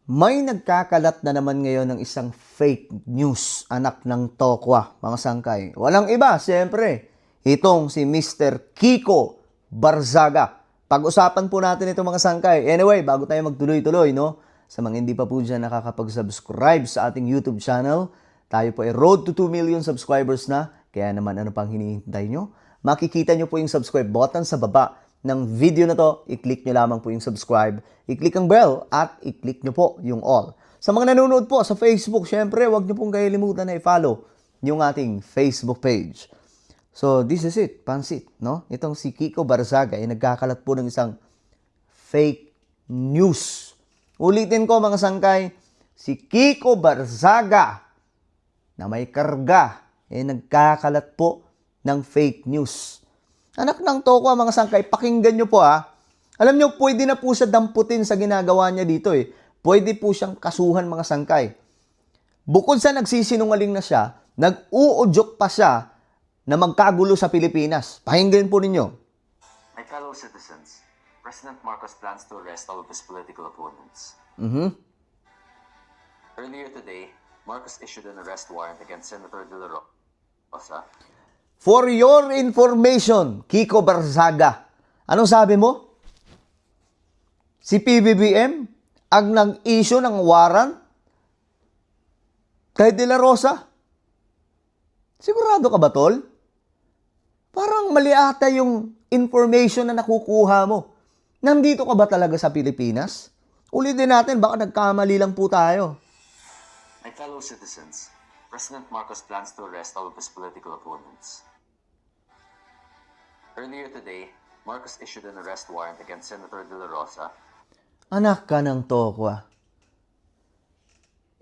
May nagkakalat na naman ngayon ng isang fake news, anak ng tokwa, mga sangkay. Walang iba, siyempre, itong si Mr. Kiko Barzaga. Pag-usapan po natin ito, mga sangkay. Anyway, bago tayo magtuloy-tuloy, no? Sa mga hindi pa po dyan nakakapag-subscribe sa ating YouTube channel, tayo po ay road to 2 million subscribers na. Kaya naman, ano pang hinihintay nyo? Makikita nyo po yung subscribe button sa baba ng video na to, i-click nyo lamang po yung subscribe, i-click ang bell, at i-click nyo po yung all. Sa mga nanonood po sa Facebook, syempre, huwag nyo pong kalimutan na i-follow yung ating Facebook page. So, this is it, pansit, no? Itong si Kiko Barzaga ay nagkakalat po ng isang fake news. Ulitin ko, mga sangkay, si Kiko Barzaga na may karga ay nagkakalat po ng fake news. Anak ng tokwa, mga sangkay, pakinggan nyo po ha. Alam nyo, pwede na po siya damputin sa ginagawa niya dito eh. Pwede po siyang kasuhan, mga sangkay. Bukod sa nagsisinungaling na siya, nag-uudyok pa siya na magkagulo sa Pilipinas. Pakinggan po ninyo. My fellow citizens, President Marcos plans to arrest all of his political opponents. Earlier today, Marcos issued an arrest warrant against Senator De La Rosa. For your information, Kiko Barzaga, anong sabi mo? Si PBBM ang nag-issue ng warrant kay De La Rosa? Sigurado ka ba, tol? Parang mali ata yung information na nakukuha mo. Nandito ka ba talaga sa Pilipinas? Ulitin natin, baka nagkamali lang po tayo. My fellow citizens, President Marcos plans to arrest all of his political opponents. Earlier today, Marcos issued an arrest warrant against Senator De La Rosa. Anak ka ng tokwa.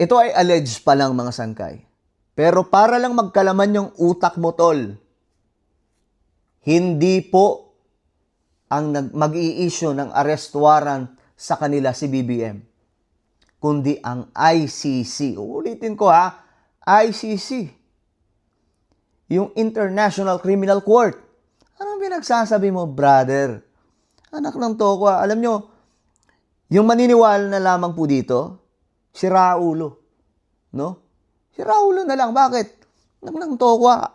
Ito ay alleged pa lang, mga sangkay. Pero para lang magkalaman yung utak mo, tol, hindi po ang mag-i-issue ng arrest warrant sa kanila si BBM, kundi ang ICC. Uulitin ko ha, ICC. Yung International Criminal Court. Anong pinagsasabi mo, brother? Anak ng tokwa, alam nyo, yung maniniwala na lamang po dito, si Raulo. No? Si Raulo na lang. Bakit? Anak ng tokwa,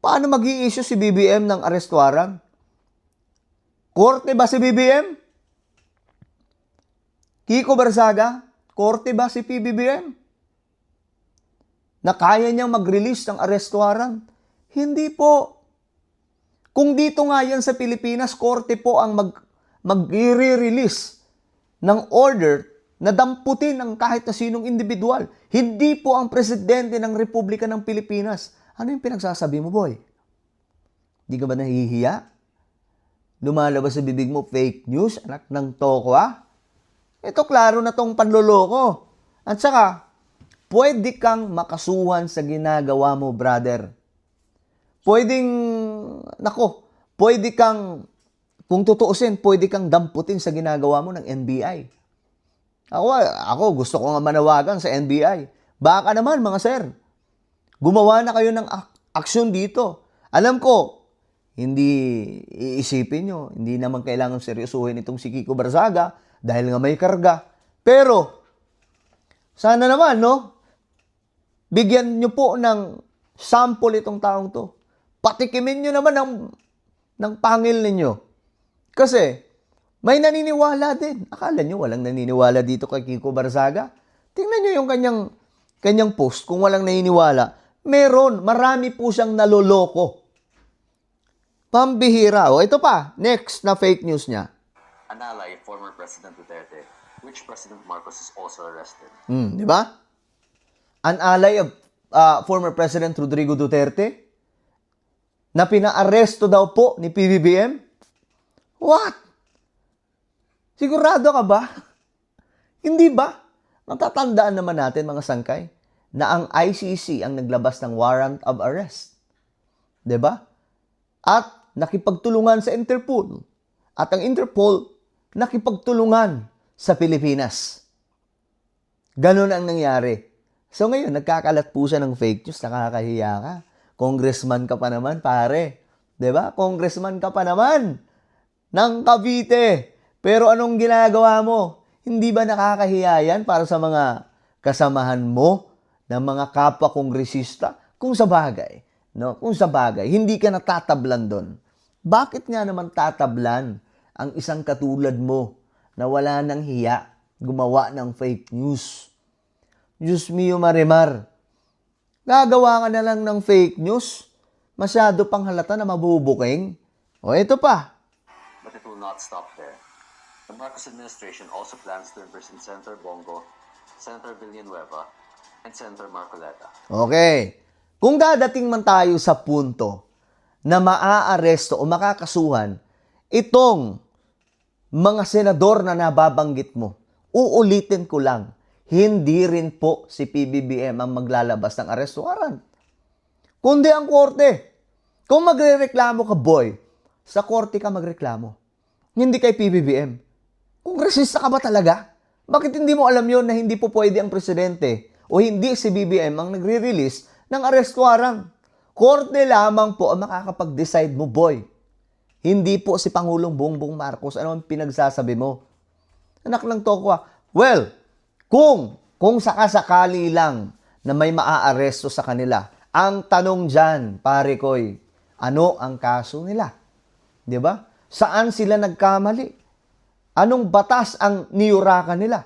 paano mag-i-issue si BBM ng arrest warrant? Korte ba si BBM? Kiko Barzaga, korte ba si PBBM? Na kaya niyang mag-release ng arrest warrant? Hindi po. Kung dito nga yan sa Pilipinas, korte po ang mag-re-release ng order na damputin ng kahit na sinong individual. Hindi po ang presidente ng Republika ng Pilipinas. Ano yung pinagsasabi mo, boy? Di ka ba nahihiya? Lumalabas sa bibig mo, fake news, anak ng tokwa? Ito, klaro na tong panloloko. At saka, pwede kang makasuhan sa ginagawa mo, brother. Pwede kang, kung tutuusin, pwede kang damputin sa ginagawa mo ng NBI. Ako gusto ko nga manawagan sa NBI. Baka naman, mga sir, gumawa na kayo ng aksyon dito. Alam ko, hindi iisipin nyo, hindi naman kailangan seryosuhin itong si Kiko Barzaga dahil nga may karga. Pero, sana naman, no? Bigyan nyo po ng sample itong taong to. Patikimin nyo naman ng pangil ninyo. Kasi, may naniniwala din. Akala nyo walang naniniwala dito kay Kiko Barzaga? Tingnan nyo yung kanyang post. Kung walang naniniwala, meron. Marami po siyang naloloko. Pambihira. O, ito pa. Next na fake news niya. An ally of former President Duterte, which President Marcos is also arrested. Di ba? An ally of former President Rodrigo Duterte na pina-aresto daw po ni PBBM? What? Sigurado ka ba? Hindi ba? Natatandaan naman natin, mga sangkay, na ang ICC ang naglabas ng warrant of arrest. Diba? At nakipagtulungan sa Interpol. At ang Interpol nakipagtulungan sa Pilipinas. Ganun ang nangyari. So ngayon, nagkakalat po siya ng fake news, nakakahiya ka. Congressman ka pa naman, pare. 'Di ba? Congressman ka pa naman ng Cavite. Pero anong ginagawa mo? Hindi ba nakakahiya yan para sa mga kasamahan mo na mga kapwa kongresista? Kung sa bagay, no? Kung sa bagay, hindi ka natatablan doon. Bakit nga naman tatablan ang isang katulad mo na wala ng hiya, gumawa ng fake news? Diyos mio marimar, gagawa ka na lang ng fake news, masyado pang halata na mabubuking. O ito pa. But it will not stop there. The Marcos administration also plans to imprison Senator Bongo, Senator Villanueva, and Senator Marcoleta. Okay. Kung dadating man tayo sa punto na maaaresto o makakasuhan itong mga senador na nababanggit mo, uulitin ko lang, hindi rin po si PBBM ang maglalabas ng arrest warrant, kundi ang korte. Kung magrereklamo ka, boy, sa korte ka magreklamo. Hindi kay PBBM. Kung resista ka ba talaga? Bakit hindi mo alam yon na hindi po pwede ang presidente o hindi si BBM ang nagre-release ng arrest warrant? Korte lamang po ang makakapag-decide mo, boy. Hindi po si Pangulong Bongbong Marcos. Ano ang pinagsasabi mo? Anak ng tokwa. Well, kung sakasakali lang na may maaaresto sa kanila, ang tanong dyan, pare koy, ano ang kaso nila? 'Di ba? Saan sila nagkamali? Anong batas ang niyurakan nila?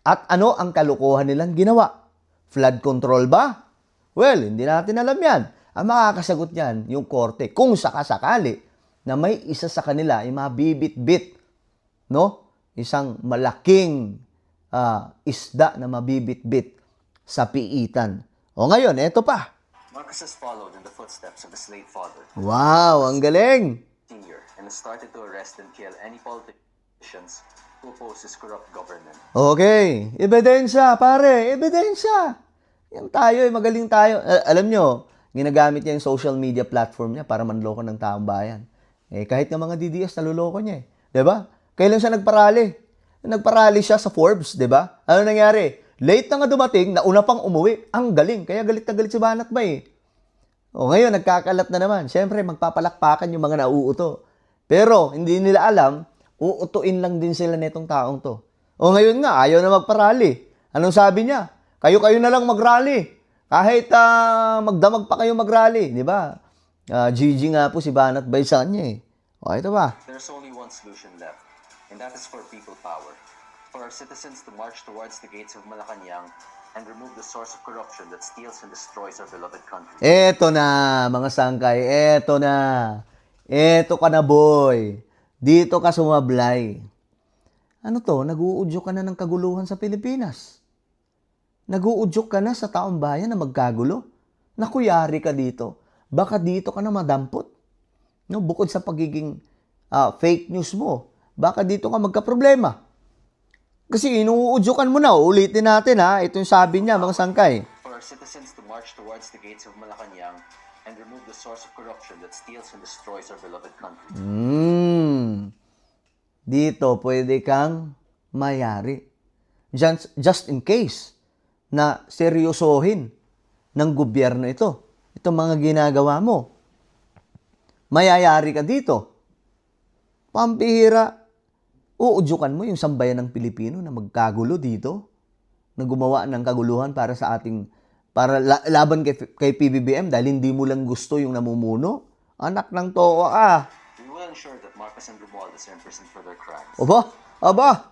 At ano ang kalukuhan nilang ginawa? Flood control ba? Well, hindi natin alam yan. Ang makakasagot yan, yung korte. Kung sakasakali na may isa sa kanila ay mabibit-bit, no? Isang malaking isda na mabibit-bit sa piitan. O ngayon, eto pa. Marcos has followed in the footsteps of his late father, Wow, ang galing! Sr., and has started to arrest and kill any politicians who oppose his corrupt government. Okay, ebidensya, pare, ebidensya. Yan tayo, magaling tayo. Alam nyo, ginagamit niya yung social media platform niya para manloko ng taong bayan. Kahit ng mga DDS, naluloko niya eh. 'Di ba? Kailan siya nagparali? Nagparali siya sa Forbes, 'di ba? Ano nangyari? Late na nga dumating, nauna pang umuwi. Ang galing, kaya galit na galit si Banat ba eh. O ngayon, nagkakalat na naman. Siyempre, magpapalakpakan yung mga nauuto. Pero, hindi nila alam, uutuin lang din sila netong taong to. O ngayon nga, ayaw na magparali. Anong sabi niya? Kayo-kayo na lang magrally. Kahit magdamag pa kayo magrally, di ba? GG nga po si Banat Baysan niya eh. O, ito ba? There's only one solution left, and that is for people power. For our citizens to march towards the gates of Malacanang and remove the source of corruption that steals and destroys our beloved country. Eto na, mga sangkay. Eto na. Eto ka na, boy. Dito ka sumablay. Ano to? Nag-uudyok ka na ng kaguluhan sa Pilipinas. Nag-uudyok ka na sa taong bayan na magkagulo. Nakuyari ka dito. Baka dito ka na madampot. No, bukod sa pagiging fake news mo, baka dito ka magka-problema. Kasi inuudyokan mo na. Ulitin natin ha. Ito yung sabi niya, mga sangkay. For our citizens to march towards the gates of Malacanang and remove the source of corruption that steals and destroys our beloved country. Dito, pwede kang mayari. Just in case na seryosohin ng gobyerno ito. Itong mga ginagawa mo. Mayayari ka dito. Pampihira. Uudyukan mo yung sambayan ng Pilipino na magkagulo dito. Na gumawa ng kaguluhan para sa ating, para laban kay PBBM dahil hindi mo lang gusto yung namumuno. Anak ng too We will ensure that Marcos and Romualdez are imprisoned for their crimes. Aba.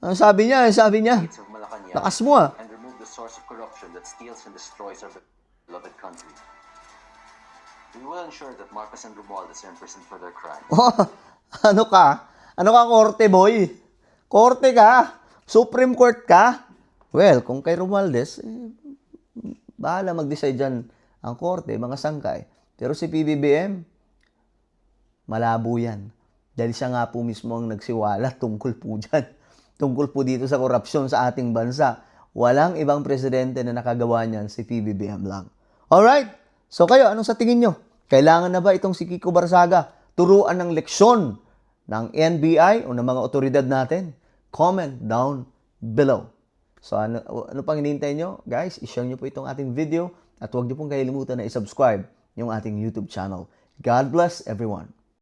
Ang sabi niya, Gates of Malacanang lakas mo and remove the source of corruption that steals and destroys our beloved country. We will ensure that Marcos and Romualdez are imprisoned for their crimes. Ano ka? Ano ka, korte boy? Korte ka? Supreme Court ka? Well, kung kay Romualdez, bahala mag-decide dyan ang korte, mga sangkay. Pero si PBBM, malabo yan. Dahil siya nga po mismo ang nagsiwala tungkol po dyan. Tungkol po dito sa korupsyon sa ating bansa. Walang ibang presidente na nakagawa niyan, si PBBM lang. Alright? So kayo, anong sa tingin nyo? Kailangan na ba itong si Kiko Barzaga turuan ng leksyon ng NBI o ng mga otoridad natin? Comment down below. So ano pang hinihintay nyo? Guys, i-share nyo po itong ating video at huwag nyo pong kalimutan na i-subscribe yung ating YouTube channel. God bless everyone.